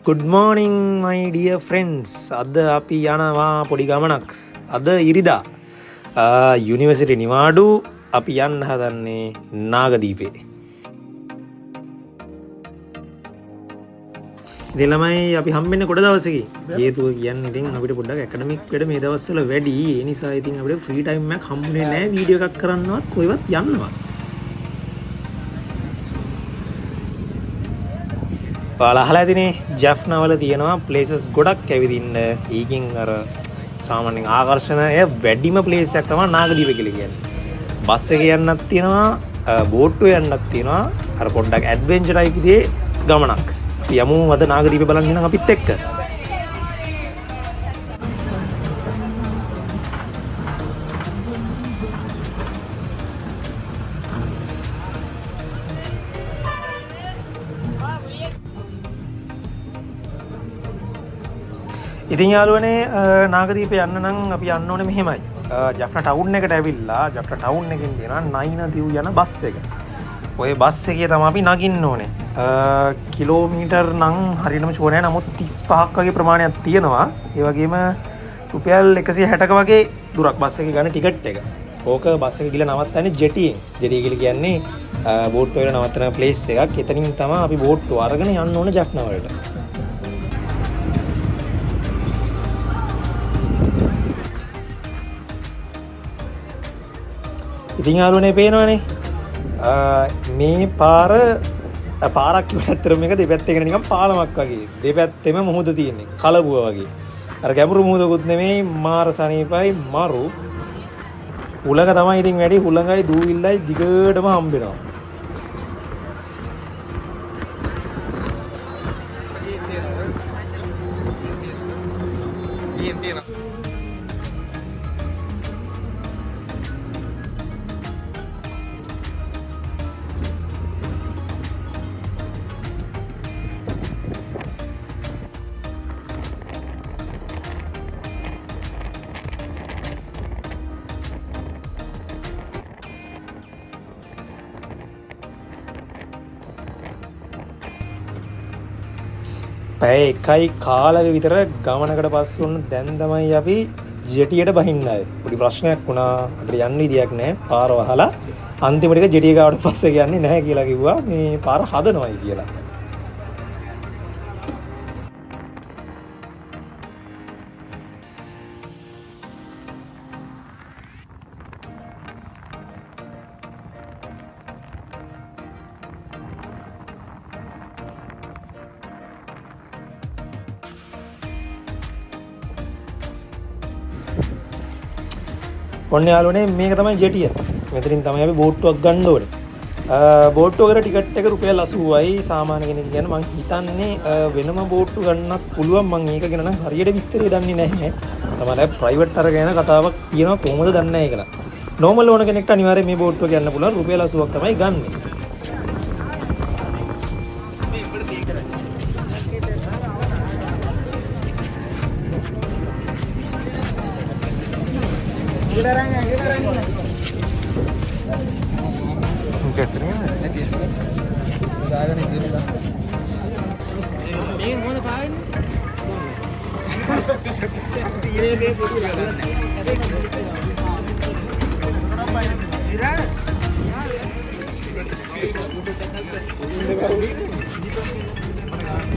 Good morning my dear friends. අද අපි යනවා පොඩි ගමනක්. අද ඉරිදා යුනිවර්සිටි නිවාඩු අපි යන්න හදන්නේ නාගදීපේ. ඉතින් ළමයි අපි හම්බෙන්නේ කොට දවසකින්. හේතුව කියන්නේ ඉතින් අපිට පොඩ්ඩක් ඇකඩමික් වැඩ මේ දවස්වල වැඩි. ඒ නිසා ඉතින් අපිට ෆ්‍රී ටයිම් එකක් හම්බුනේ නැහැ වීඩියෝ එකක් කරන්නවත් කොහෙවත් යන්නවත්. ඔයාලා අහලා ඇතිනේ ජැෆ්නා වල තියෙනවා ප්ලේසස් ගොඩක් ඇවිදින්න. ඊකින් අර සාමාන්‍යයෙන් ආකර්ෂණය වැඩිම ප්ලේස් එකක් තමයි නාගදීප කියලා කියන්නේ. බස් එකේ යන්නත් තියෙනවා, බෝට්ටුවේ යන්නත් තියෙනවා. අර පොඩ්ඩක් ඇඩ්වෙන්චර් ටයිප් විදිහේ ගමනක්. අපි යමු අද නාගදීප බලන්න නම් අපිත් එක්ක. ඉතින් යාළුවනේ නාගදීප යන්න නම් අපි යන්න ඕනේ මෙහෙමයි. ජෆ්නා ටවුන් එකට ඇවිල්ලා ජෆ්නා ටවුන් එකෙන් දෙනවා නයිනදිව් යන බස් එක. ඔය බස් එකේ තමයි අපි නගින්න ඕනේ. කිලෝමීටර් නම් හරියටම ෂුවර් නෑ. නමුත් 35ක් වගේ ප්‍රමාණයක් තියෙනවා. ඒ වගේම රුපියල් 160ක වගේ දුරක් බස් එකේ ගන්න ටිකට් එක. ඕක බස් එක ගිහලා නවත්තන්නේ ජෙටියෙන්. ජෙටිය කියලා කියන්නේ බෝට්ටුව වල නවත්තන ප්ලේස් එකක්. එතනින් තමයි අපි බෝට්ටුව අරගෙන යන්න ඕනේ ජෆ්නා වලට. ඉතින් යාළුවනේ පේනවනේ මේ පාරක් විතරම එක දෙපැත්තේ නිකන් පාලමක් වගේ. දෙපැත්තෙම මුහුද තියෙන්නේ. කලබුව වගේ. අර ගැඹුරු මුහුදකුත් නෙමෙයි මාර සනීපයි මරු. උලඟ තමයි ඉතින් වැඩි. උලඟයි දූවිල්ලයි දිගටම හම්බෙනවා. පැය එකයි කාලක විතර ගමනකට පස්සේ වුණ දැන් තමයි අපි ජෙටියට බහින්න ආවේ. පොඩි ප්‍රශ්නයක් වුණා. අපිට යන්න විදියක් නැහැ. පාර වහලා අන්තිමට එක ජෙටිය ගාවට පස්සේ යන්නේ නැහැ කියලා කිව්වා. මේ පාර හදනවයි කියලා. ඔන්න යාළුවනේ මේක තමයි ජෙටිය. මෙතනින් තමයි අපි බෝට්ටුවක් ගන්න ඕනේ. බෝට්ටුවකට ටිකට් එක රුපියල් 80යි. සාමාන්‍ය කෙනෙක් ගැන මං හිතන්නේ වෙනම බෝට්ටු ගන්නත් පුළුවන්. මං ඒක ගැන නම් හරියට විස්තරය දන්නේ නැහැ. සමහර අය ප්‍රයිවට් අර ගැන කතාවක් කියනවා කොහොමද දන්නේ නැහැ ඒක නම්. නෝමල් ඕන කෙනෙක්ට අනිවාර්යයෙන් මේ බෝට්ටුව ගන්න පුළුවන්. රුපියල් 80ක් තමයි ගන්නෙ.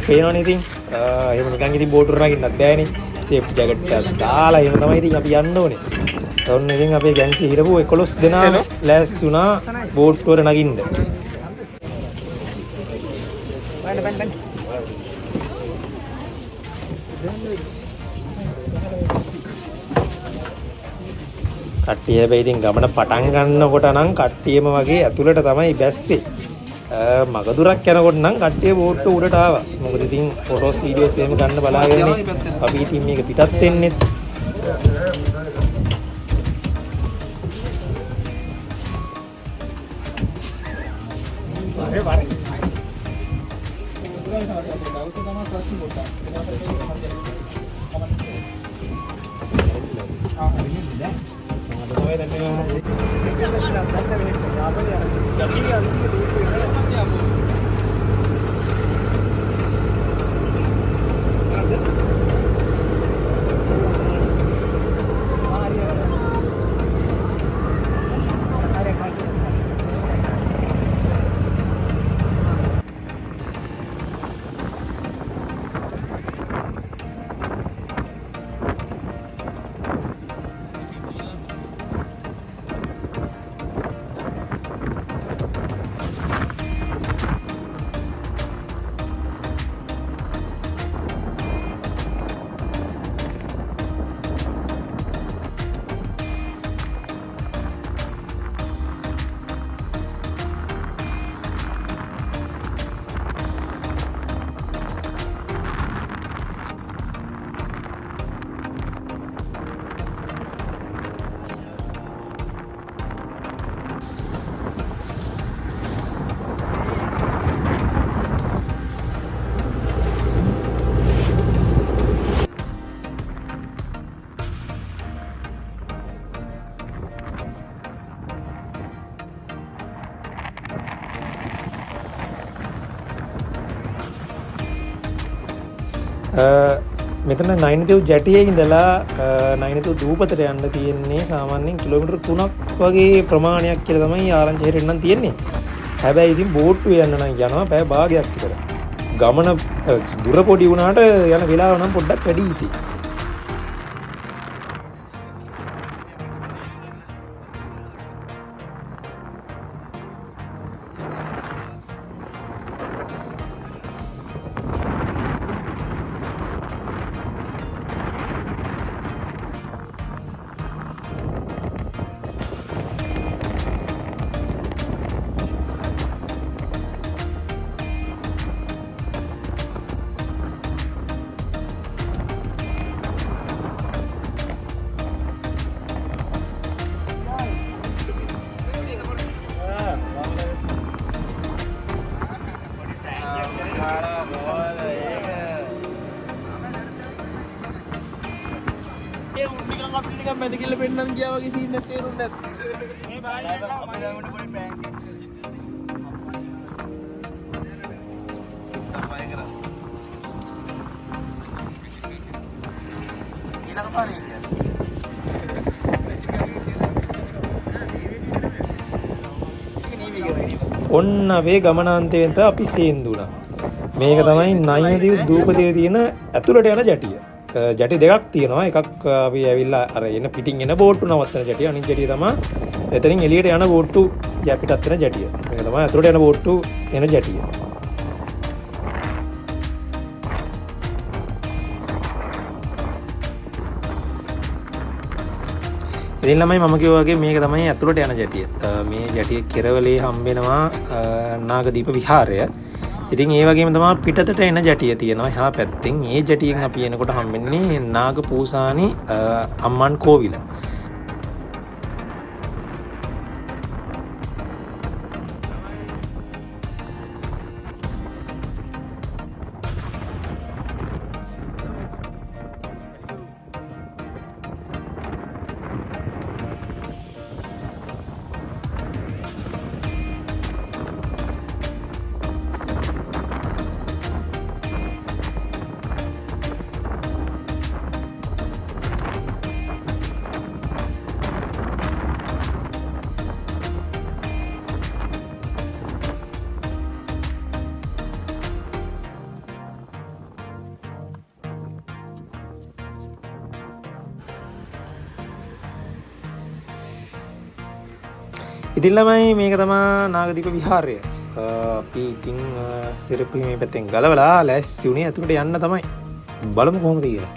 පේනවනේ ඉතින් එහෙම නිකන් ඉතින් බෝට් එක නගින්නත් බෑනේ. සේෆ්ටි ජැකට් එකක් දාලා එහෙම තමයි ඉතින් අපි යන්න ඕනේ. ඔන්න ඉතින් අපේ ගෑන්සි හිටපු 11 දෙනා ලෑස්ති වුණා බෝට්ටුවර නගින්න. කට්ටිය හැබැයි ඉතින් ගමන පටන් ගන්නකොට නම් කට්ටියම වගේ ඇතුළට තමයි බැස්සේ. මගදුරක් යනකොට නම් කට්ටිය බෝට්ටුව උඩට ආවා. මොකද ඉතින් ෆොටෝස් වීඩියෝස් එහෙම ගන්න බලාගෙනනේ අපි ඉතින් මේක පිටත් වෙන්නේ. මෙතන නයිනතිව් ජැටියේ ඉඳලා නයිනතිව් දූපතට යන්න තියෙන්නේ සාමාන්‍යයෙන් කිලෝමීටර් 3ක් වගේ ප්‍රමාණයක් කියලා තමයි ආරංචි හැරෙන්න නම් තියෙන්නේ. හැබැයි ඉතින් බෝට්ටුවේ යන්න නම් යනවා පැය භාගයක් විතර. ගමන දුර පොඩි වුණාට යන වෙලාව නම් පොඩ්ඩක් වැඩි ඉතින්. මෙදිකිල්ල පෙන්නන් ගියා වගේ සීන් එකක් තේරුන්නේ නැත්. මේ බාහිරට අපි දාන්න පොඩි බෑන්ක් එකක්. තමයි කරා. ඊළඟ පාරේ ඔන්න වේ ගමනාන්තයෙන් අපි සේන්දුණා. මේක තමයි නයිනදිව් දූපතේ තියෙන ඇතුළට යන ජැටිය. ජැටි දෙකක් තියෙනවා. එකක් අපි ඇවිල්ලා අර එන පිටින් එන බෝට්ටු නවත්තන ජැටිය. අනිත් ජැටිය තමයි එතනින් එළියට යන බෝට්ටු පිටත් වෙන ජැටිය. මේක තමයි ඇතුළට යන බෝට්ටු එන ජැටිය. ඉතින් ළමයි මම කිව්වා වගේ මේක තමයි ඇතුළට යන ජැටිය. මේ ජැටිය කෙරවලේ හම්බෙනවා නාගදීප විහාරය. ඉතින් ඒ වගේම තමයි පිටතට එන ජැටිය තියෙනවා එහා පැත්තෙන්. ඒ ජැටියෙන් අපි එනකොට හම්බෙන්නේ නාග පූසානි අම්මන් කෝවිල. ඉතින් ළමයි මේක තමයි නාගදීප විහාරය. අපි ඉතින් සිරප්පු මේ පැත්තෙන් ගලවලා ලෑස්ති වුණේ අතුලට යන්න තමයි. බලමු කොහොමද කියලා.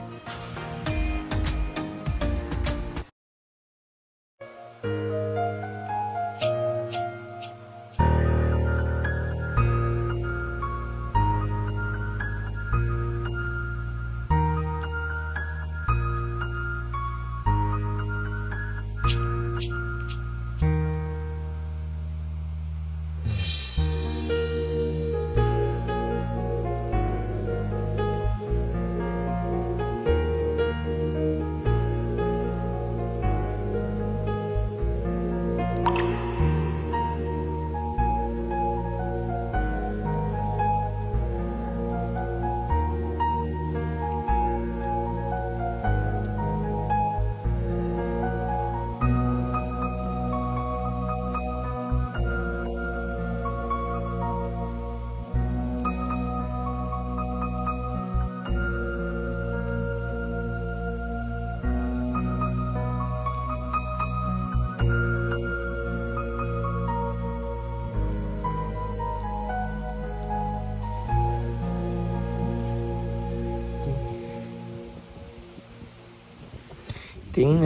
ඉතින්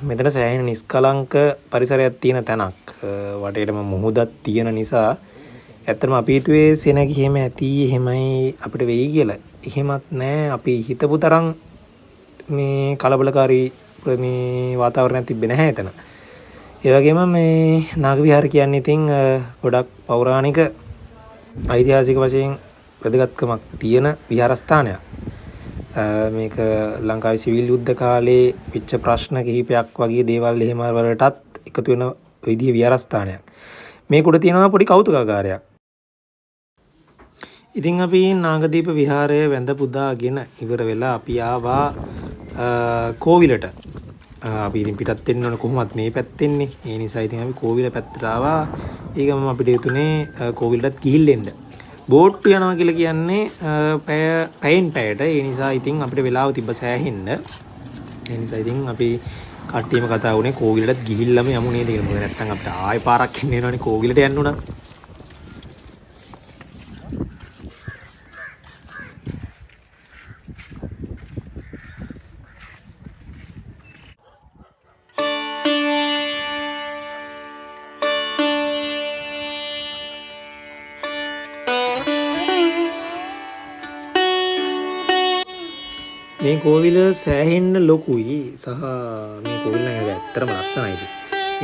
මෙතන සෑහෙන නිස්කලංක පරිසරයක් තියෙන තැනක්. වටේටම මුහුදක් තියෙන නිසා ඇත්තටම අපි හිතුවේ සෙනග එහෙම ඇති එහෙමයි අපිට වෙයි කියලා. එහෙමත් නෑ. අපි හිතපු තරම් මේ කලබලකාරී මේ වාතාවරණයක් තිබ්බේ නැහැ එතන. ඒ වගේම මේ නාග විහාර කියන්නේ ඉතින් ගොඩක් පෞරාණික ඓතිහාසික වශයෙන් වැදගත්කමක් තියෙන විහාරස්ථානයක්. මේක ලංකාවේ සිවිල් යුද්ධ කාලේ පිච්ච ප්‍රශ්න කිහිපයක් වගේ දේවල් එහෙම වලටත් එකතු වෙන විදිහේ විහාරස්ථානයක්. මේක උඩ තියෙනවා පොඩි කෞතුකාගාරයක්. ඉතින් අපි නාගදීප විහාරය වැඳ පුදාගෙන ඉවර වෙලා අපි ආවා කෝවිලට. අපි ඉතින් පිටත් වෙන්න ඕන කොහොමත් මේ පැත්තෙන්නේ. ඒ නිසා ඉතින් අපි කෝවිල පැත්තට ආවා. ඒකම අපිට යුතුනේ කෝවිලටත් ගිහිල්ලා එන්න. බෝට්ටු යනවා කියලා කියන්නේ පැයෙන් පැයට. ඒ නිසා ඉතින් අපිට වෙලාව තිබ්බ සෑහෙන්න. ඒ නිසා ඉතින් අපි කට්ටියම කතා වුණේ කෝවිලටත් ගිහිල්ලාම යමු නේද කියලා. මොකද නැත්තම් අපිට ආයෙ පාරක් එන්න වෙනවනේ කෝවිලට යන්න උනා. මේ කෝවිල සෑහෙන්න ලොකුයි සහ මේ කෝවිල නම් ඇත්තටම ලස්සනයි.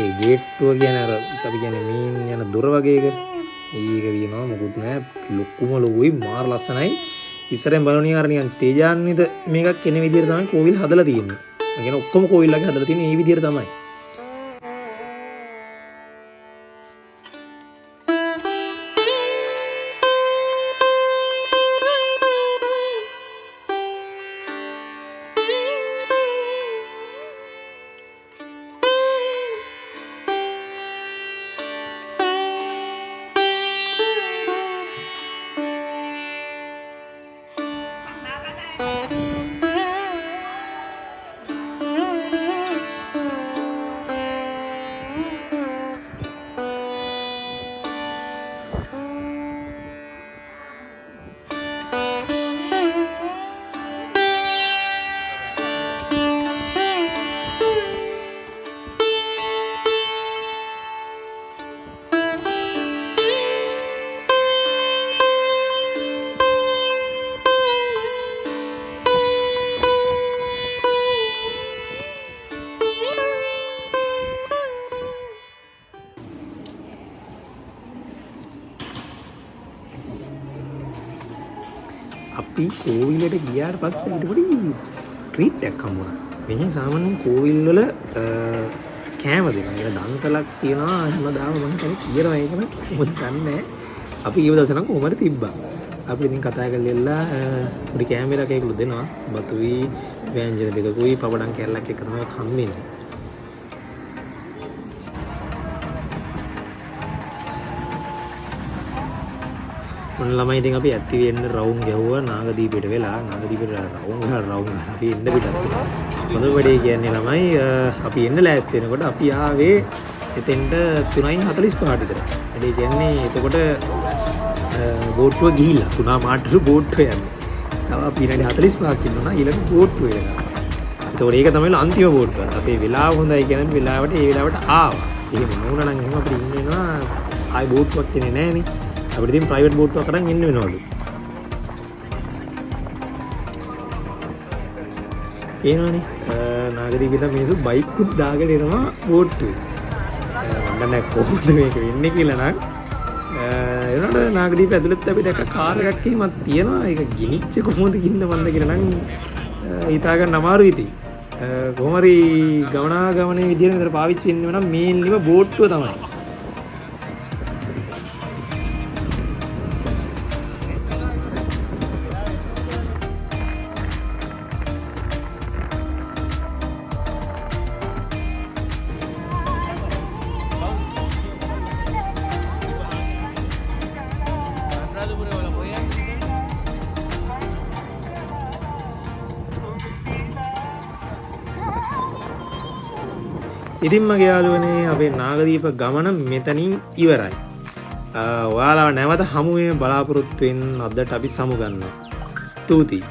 ඒ ගේට්ටුව කියන අර අපි කියන්නේ මීන් යන දොර වගේ එක. ඒක දිනනවා මොකුත් නෑ ලොකුම ලොකුයි මාර ලස්සනයි. ඉස්සරෙන් බලන්නේ අර නිකන් තේජාන්විත මේකක් කෙන විදිහට තමයි කෝවිල හදලා තියෙන්නේ. ඒ කියන්නේ ඔක්කොම කෝවිල්ලගේ හදලා තියෙන්නේ මේ විදිහට තමයි. අපි කෝවිලට ගියාට පස්සේ ඊට පොඩි ට්‍රීට් එකක් හම්බුණා. මෙහි සාමාන්‍යයෙන් කෝවිල් වල කෑම දෙනවා. ඒක දන්සලක් තියනවා හැමදාම මම හිතන්නේ කියනවා ඒක නම් මොකද දන්නේ නැහැ. අපි ඊව දවස නම් කොහමද තිබ්බා. අපි ඉතින් කතා කරලා පොඩි කැමරාවක් එකලු දෙනවා. බතුයි ව්‍යංජන දෙකකුයි පපඩම් කැරලක් එක තමයි හම්බෙන්නේ. මොන ළමයි ඉතින් අපි ඇත්ති වෙන්න රවුම් ගැහුවා නාගදීපෙට වෙලා නාගදීපෙට රවුම් අපි එන්න පිටත් හොඳ වැඩේ කියන්නේ ළමයි අපි එන්න ලෑස්ති වෙනකොට අපි ආවේ එතෙන්ට 3:45 විතර. ඒ කියන්නේ එතකොට බෝට්ටුව ගිහිල්ලා 3 මාට්ටු බෝට්ටුව යන්නේ. තව අපි ඉන්නේ 45ක් ඉන්නවා ඊළඟ බෝට්ටුව එනවා. එතකොට ඒක තමයි අන්තිම බෝට්ටුව. අපේ වෙලාව හොඳයි කියන්නේ වෙලාවට ඒ වෙලාවට ආවා. එහෙම නොවුණා නම් එහෙම අපිට ඉන්න වෙනවා ආයි බෝට්ටුවක් එන්නේ නැහැ නේ. අපිට ඉතින් ප්‍රයිවට් බෝට්ටුවක් අරන් එන්න වෙනවලු. ඒනවනේ නාගදීපිට මිනිස්සු බයික් උත් දාගෙන එනවා බෝට්ටුවේ. මම දන්නේ කොහොමද මේක වෙන්නේ කියලා නම් එනකොට නාගදීප ඇතුළත අපි දැක්ක කාර් එකක් එහෙමත් තියෙනවා. ඒක ගිනිච්ච කොහොමද කින්ද මන්ද කියලා නම් හිතා ගන්න අමාරුයි ඉතින්. කොහොම හරි ගමනාගමනේ විදියට විතර පාවිච්චි වෙන්න නම් මේන්ලිම බෝට්ටුව තමයි. ඉතින් මගේ යාළුවනේ අපේ නාගදීප ගමන මෙතනින් ඉවරයි. ඔයාලා නැවත හමු වෙන බලාපොරොත්තු වෙන අදට අපි සමු ගන්නවා. ස්තුතියි.